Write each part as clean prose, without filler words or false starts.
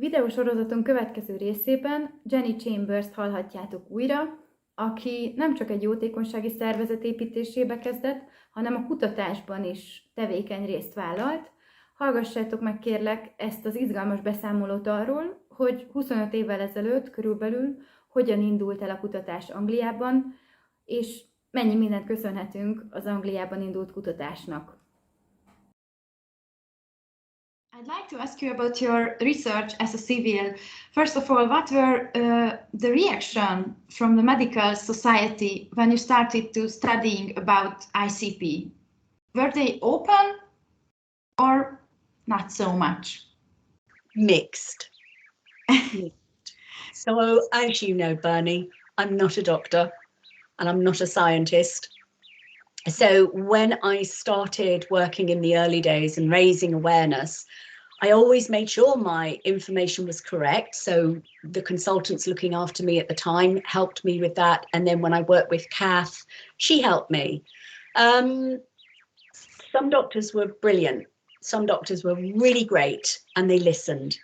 Videósorozatunk következő részében Jenny Chambers-t hallhatjátok újra, aki nem csak egy jótékonysági szervezet építésébe kezdett, hanem a kutatásban is tevékeny részt vállalt. Hallgassátok meg kérlek ezt az izgalmas beszámolót arról, hogy 25 évvel ezelőtt körülbelül hogyan indult el a kutatás Angliában, és mennyi mindent köszönhetünk az Angliában indult kutatásnak. I'd like to ask you about your research as a civil. First of all, what were the reaction from the medical society when you started to studying about ICP? Were they open or not so much? Mixed. So, as you know, Bernie, I'm not a doctor and I'm not a scientist. So when I started working in the early days and raising awareness, I always made sure my information was correct. So the consultants looking after me at the time helped me with that. And then when I worked with Kath, she helped me. Some doctors were brilliant. Some doctors were really great and they listened.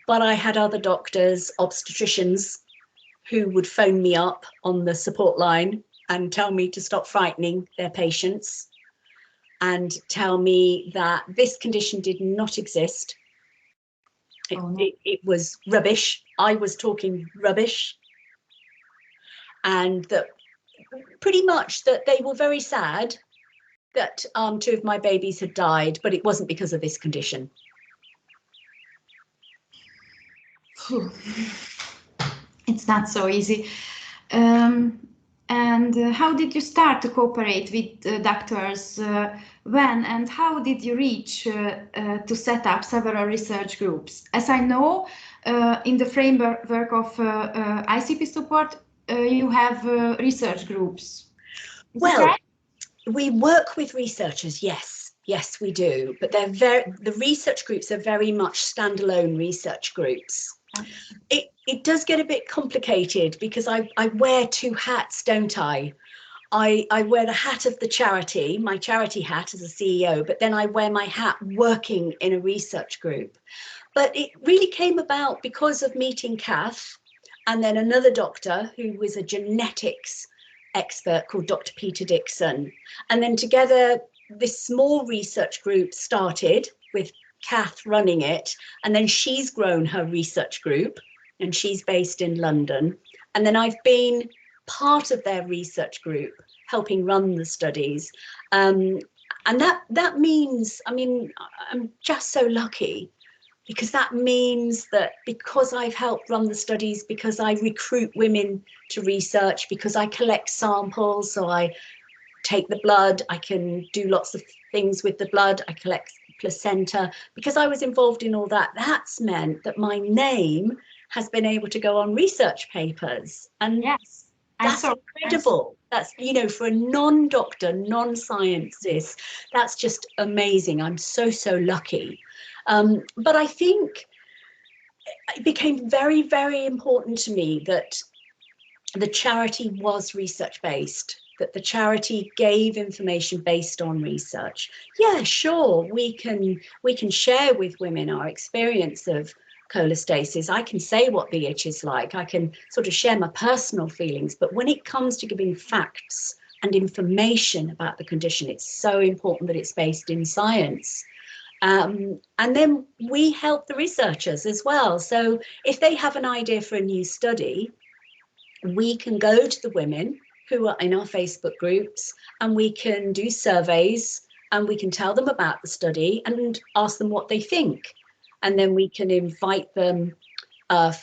But I had other doctors, obstetricians, who would phone me up on the support line and tell me to stop frightening their patients and tell me that this condition did not exist. It was rubbish. I was talking rubbish. And that pretty much that they were very sad that 2 of my babies had died, but it wasn't because of this condition. It's not so easy. And how did you start to cooperate with doctors? When and how did you reach to set up several research groups? As I know, in the framework of ICP support, you have research groups. Well, we work with researchers, yes. Yes, we do. But the research groups are very much standalone research groups. It does get a bit complicated because I wear 2 hats, don't I? I wear the hat of the charity, my charity hat as a CEO, but then I wear my hat working in a research group. But it really came about because of meeting Kath and then another doctor who was a genetics expert called Dr. Peter Dixon. And then together, this small research group started with Kath running it, and then she's grown her research group and she's based in London. And then I've been part of their research group, helping run the studies. And that means, I mean, I'm just so lucky because that means that because I've helped run the studies, because I recruit women to research, because I collect samples, so I take the blood, I can do lots of things with the blood, I collect placenta, because I was involved in all that, that's meant that my name has been able to go on research papers. And yes, that's incredible. That's, you know, for a non-doctor, non-scientist, that's just amazing. I'm so, so lucky. But I think it became very, very important to me that the charity was research-based, that the charity gave information based on research. Yeah, sure, we can share with women our experience of cholestasis. I can say what the itch is like. I can sort of share my personal feelings. But when it comes to giving facts and information about the condition, it's so important that it's based in science. And then we help the researchers as well. So if they have an idea for a new study, we can go to the women who are in our Facebook groups and we can do surveys and we can tell them about the study and ask them what they think. And then we can invite them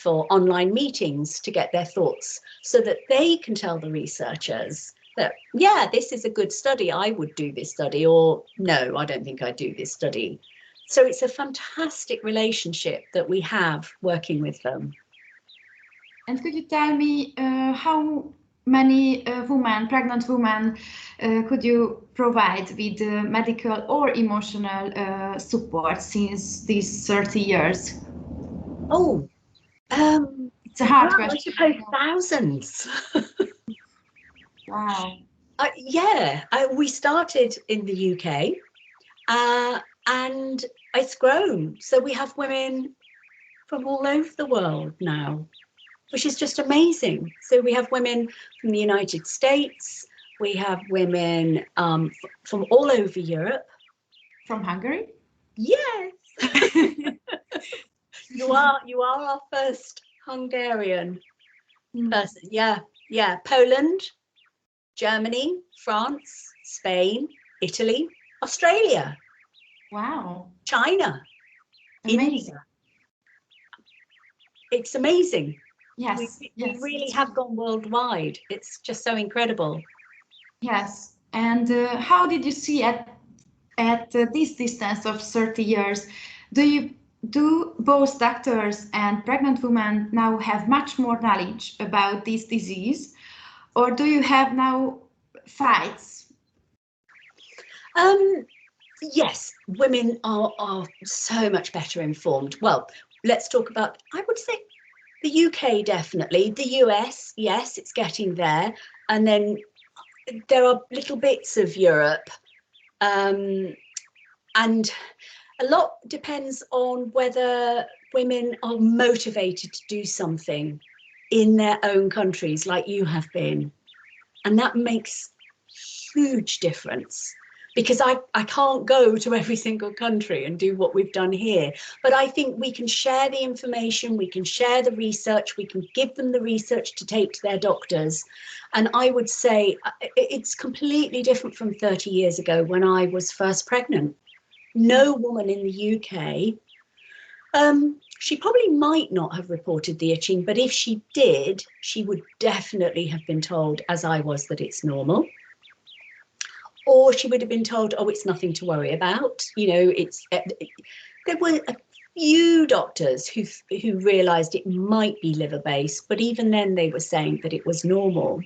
for online meetings to get their thoughts so that they can tell the researchers that, yeah, this is a good study, I would do this study, or no, I don't think I'd do this study. So it's a fantastic relationship that we have working with them. And could you tell me how many women, pregnant women, could you provide with medical or emotional support since these 30 years? Oh, it's a hard question. I suppose thousands. Wow. Yeah, we started in the UK and it's grown. So we have women from all over the world now, which is just amazing. So we have women from the United States, we have women from all over Europe. From Hungary? Yes. you are our first Hungarian person. Yeah. Poland, Germany, France, Spain, Italy, Australia. Wow. China. Amazing. India. It's amazing. Yes. We really have gone worldwide. It's just so incredible. Yes. And how did you see at this distance of 30 years, do both doctors and pregnant women now have much more knowledge about this disease, or do you have now fights? Yes, women are so much better informed. Well, let's talk about, I would say, the UK definitely, the US, yes, it's getting there, and then there are little bits of Europe, and a lot depends on whether women are motivated to do something in their own countries like you have been, and that makes huge difference. Because I can't go to every single country and do what we've done here. But I think we can share the information, we can share the research, we can give them the research to take to their doctors. And I would say it's completely different from 30 years ago when I was first pregnant. No woman in the UK, she probably might not have reported the itching, but if she did, she would definitely have been told, as I was, that it's normal. Or she would have been told, oh, it's nothing to worry about. You know, there were a few doctors who realised it might be liver-based, but even then they were saying that it was normal.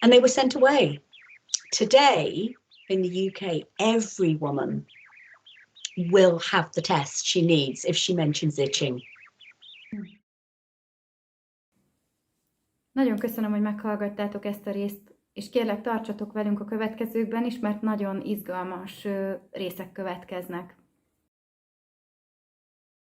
And they were sent away. Today, in the UK, every woman will have the test she needs if she mentions itching. Nagyon köszönöm, hogy meghallgattátok ezt a részt, és kérlek, tartsatok velünk a következőkben is, mert nagyon izgalmas részek következnek.